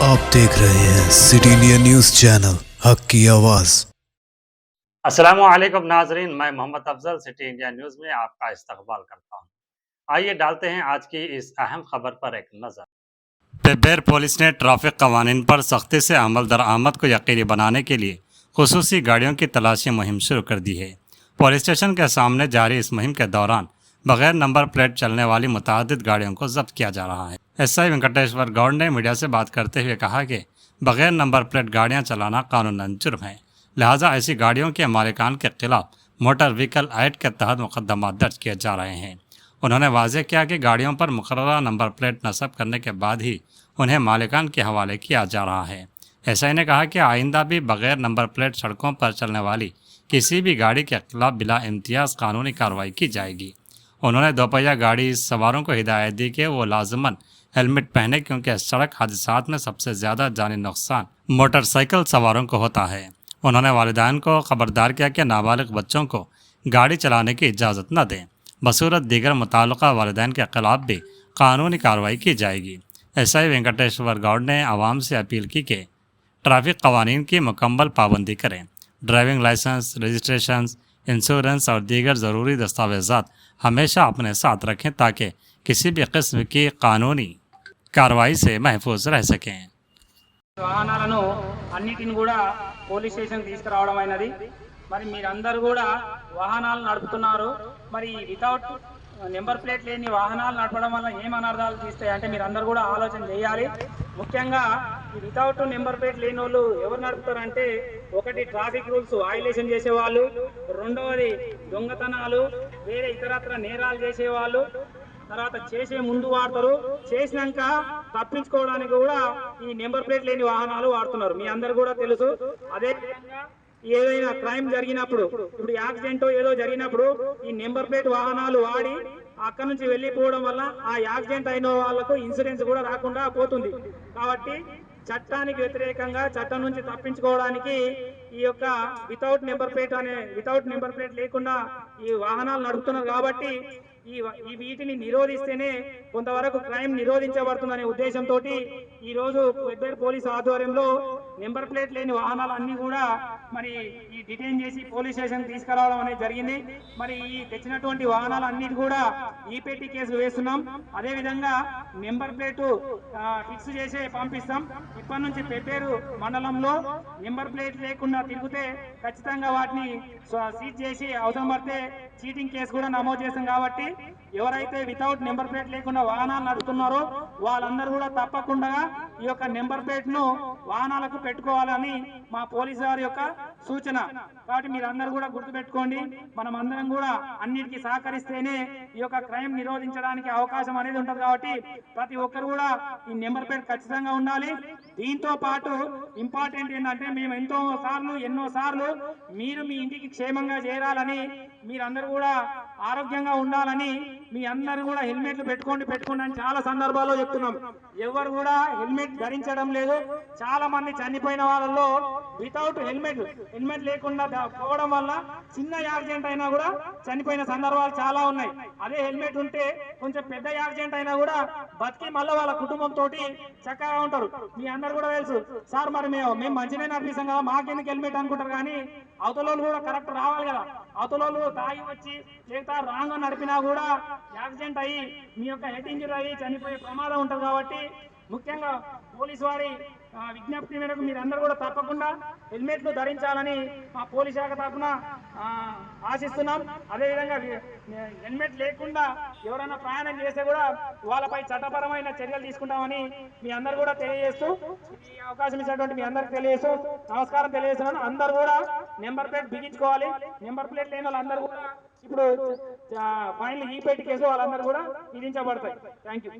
आप देख रहे हैं सिटी इंडिया न्यूज चैनल हक की आवाज। अस्सलामुअलैकुम नाजरीन, मैं Mohammad Afzal city India news में आपका इस्तकबाल करता हूं। आइए डालते हैं आज की इस अहम खबर पर एक नज़र। पेब्बेर पुलिस ने ट्रैफिक कवानीन पर सख्ती से अमल दरामद को यकीनी बनाने के लिए खुसूसी गाड़ियों की तलाशी मुहिम शुरू कर दी है। पुलिस स्टेशन के सामने जारी इस मुहिम के दौरान बगैर नंबर प्लेट चलने वाली मुतअद्दिद गाड़ियों को जब्त किया जा रहा है। एसआई वेंकटेश्वर गौड़ ने मीडिया से बात करते हुए कहा कि बगैर नंबर प्लेट गाड़ियां चलाना कानूनन जुर्म है, लिहाजा ऐसी गाड़ियों के मालिकान के खिलाफ मोटर व्हीकल एक्ट के तहत मुकदमा दर्ज किए जा रहे हैं। उन्होंने वाज़ेह किया कि गाड़ियों पर मुकर्ररा नंबर प्लेट नस्ब करने के बाद ही उन्हें मालिकान के हवाले किया जा रहा है। एसआई ने कहा कि आइंदा भी बगैर नंबर प्लेट सड़कों पर चलने वाली किसी भी गाड़ी के खिलाफ बिला इम्तियाज़ कानूनी कार्रवाई की जाएगी। उन्होंने दोपहिया गाड़ी सवारों को हिदायत दी कि वो लाजमन हेलमेट पहने, क्योंकि सड़क हादसात में सबसे ज़्यादा जानी नुकसान मोटरसाइकिल सवारों को होता है। उन्होंने वालिदैन को खबरदार किया कि नाबालिग बच्चों को गाड़ी चलाने की इजाज़त न दें, बसूरत दीगर मुताल्लिक़ा वालिदैन के खिलाफ भी कानूनी कार्रवाई की जाएगी। एसआई वेंकटेश्वर गौड़ ने आवाम से अपील की कि ट्रैफिक कवानीन की मुकम्मल पाबंदी करें, ड्राइविंग लाइसेंस, रजिस्ट्रेशन, इंश्योरेंस और दीगर ज़रूरी दस्तावेज़ात हमेशा अपने साथ रखें ताकि किसी भी किस्म की कानूनी कार्रवाई से महफूज रह सकें। వాహనాలను అన్నిటిని కూడా పోలీస్ స్టేషన్ తీసుకురావడం అయినది। మరి మీరందరూ కూడా వాహనాలు నడుపుతున్నారు, మరి వితౌట్ నెంబర్ ప్లేట్ లేని వాహనాలు నడపడం వల్ల ఏం అనర్థాలు తీస్తాయి అంటే మీరందరూ కూడా ఆలోచన చేయాలి। ముఖ్యంగా ఈ వితౌట్ నెంబర్ ప్లేట్ లేని వాళ్ళు ఎవరు నడుపుతారంటే, ఒకటి ట్రాఫిక్ రూల్స్ వైలేషన్ చేసేవాళ్ళు, రెండవది దొంగతనాలు, వేరే ఇతరత్ర నేరాలు చేసేవాళ్ళు, తర్వాత చేసే ముందు వాడతారు, చేసినాక తప్పించుకోవడానికి కూడా ఈ నెంబర్ ప్లేట్ లేని వాహనాలు వాడుతున్నారు, మీ అందరు కూడా తెలుసు। అదే విధంగా ఏదైనా క్రైమ్ జరిగినప్పుడు, ఇప్పుడు యాక్సిడెంట్ ఏదో జరిగినప్పుడు ఈ నెంబర్ ప్లేట్ వాహనాలు వాడి అక్కడి నుంచి వెళ్ళిపోవడం వల్ల ఆ యాక్సిడెంట్ అయిన వాళ్ళకు ఇన్సూరెన్స్ కూడా రాకుండా పోతుంది। కాబట్టి చట్టానికి వ్యతిరేకంగా చట్టం నుంచి తప్పించుకోవడానికి ఈ యొక్క వితౌట్ నెంబర్ ప్లేట్ లేకుండా ఈ వాహనాలు నడుపుతున్నారు। కాబట్టి ఈ వీటిని నిరోధిస్తేనే కొంతవరకు క్రైమ్ నిరోధించబడుతుందనే ఉద్దేశంతో ఈ రోజు పెబ్బేర్ పోలీస్ ఆధ్వర్యంలో నెంబర్ ప్లేట్ లేని వాహనాలన్నీ కూడా మరి ఈ డిటైన్ చేసి పోలీస్ స్టేషన్ తీసుకురావడం అనేది జరిగింది। మరి ఈ తెచ్చినటువంటి వాహనాలన్నిటి కూడా ఈపీటీ కేసులు వేస్తున్నాం। అదే విధంగా నెంబర్ ప్లేట్ ఫిక్స్ చేసి పంపిస్తాం। ఇప్పటి నుంచి పెబ్బేరు మండలంలో నెంబర్ ప్లేట్ లేకుండా తిరిగితే ఖచ్చితంగా వాటిని సీజ్ చేసి అవసరం పడితే చీటింగ్ కేసు కూడా నమోదు చేస్తాం। కాబట్టి ఎవరైతే వితౌట్ నెంబర్ ప్లేట్ లేకుండా వాహనాలు నడుపుతున్నారో వాళ్ళందరూ కూడా తప్పకుండా ఈ యొక్క నెంబర్ ప్లేట్ ను వాహనాలకు పెట్టుకోవాలని మా పోలీసు వారి యొక్క సూచన। కాబట్టి మీరందరూ కూడా గుర్తుపెట్టుకోండి, మనం అందరం కూడా అన్నిటికీ సహకరిస్తేనే ఈ యొక్క క్రైమ్ నిరోధించడానికి అవకాశం అనేది ఉంటుంది। కాబట్టి ప్రతి ఒక్కరు కూడా ఈ నెంబర్ ప్లేట్ ఖచ్చితంగా ఉండాలి। దీంతో పాటు ఇంపార్టెంట్ ఏంటంటే, మేము ఎన్నో సార్లు మీరు మీ ఇంటికి క్షేమంగా చేరాలని, మీరందరూ కూడా ఆరోగ్యంగా ఉండాలని, మీ అందరూ కూడా హెల్మెట్లు పెట్టుకోండి అని చాలా సందర్భాల్లో చెప్తున్నాం। ఎవరు కూడా హెల్మెట్ ధరించడం లేదు। చాలా మంది చనిపోయిన వాళ్ళలో వితౌట్ హెల్మెట్ లేకుండా పోవడం వల్ల చిన్న యాక్సిడెంట్ అయినా కూడా చనిపోయిన సందర్భాలు చాలా ఉన్నాయి। అదే హెల్మెట్ ఉంటే కొంచెం పెద్ద యాక్సిడెంట్ అయినా కూడా బతికి మళ్ళీ వాళ్ళ కుటుంబంతో చక్కగా ఉంటారు। మీ అందరు కూడా తెలుసు, సార్ మరి మేము మంచిగా నడిపిస్తాం కదా, మాకెందుకు హెల్మెట్ అనుకుంటారు, కానీ అవతల కూడా కరెక్ట్ రావాలి కదా। అవతల తాగి వచ్చి లేదా రాంగ్ నడిపినా కూడా యాక్సిడెంట్ అయ్యి మీ యొక్క హెడ్ ఇంజరీ అయ్యి చనిపోయే ప్రమాదం ఉంటుంది। కాబట్టి ముఖ్యంగా పోలీసు వారి విజ్ఞప్తి మేరకు మీరందరూ కూడా తప్పకుండా హెల్మెట్లు ధరించాలని మా పోలీస్ శాఖ తరఫున ఆశిస్తున్నాం। అదేవిధంగా హెల్మెట్ లేకుండా ఎవరైనా ప్రయాణం చేస్తే కూడా వాళ్ళపై చట్టపరమైన చర్యలు తీసుకుంటామని మీ అందరూ కూడా తెలియజేస్తూ, ఈ అవకాశం ఇచ్చినటువంటి మీ అందరికి తెలియజేస్తూ నమస్కారం తెలియజేస్తున్నాను। అందరూ కూడా నెంబర్ ప్లేట్ బిగించుకోవాలి। నెంబర్ ప్లేట్ లేని వాళ్ళందరూ కూడా ఇప్పుడు ఫైనల్ ఈపీటీ కేసు వాళ్ళందరూ కూడా విధించబడతాయి। Thank you.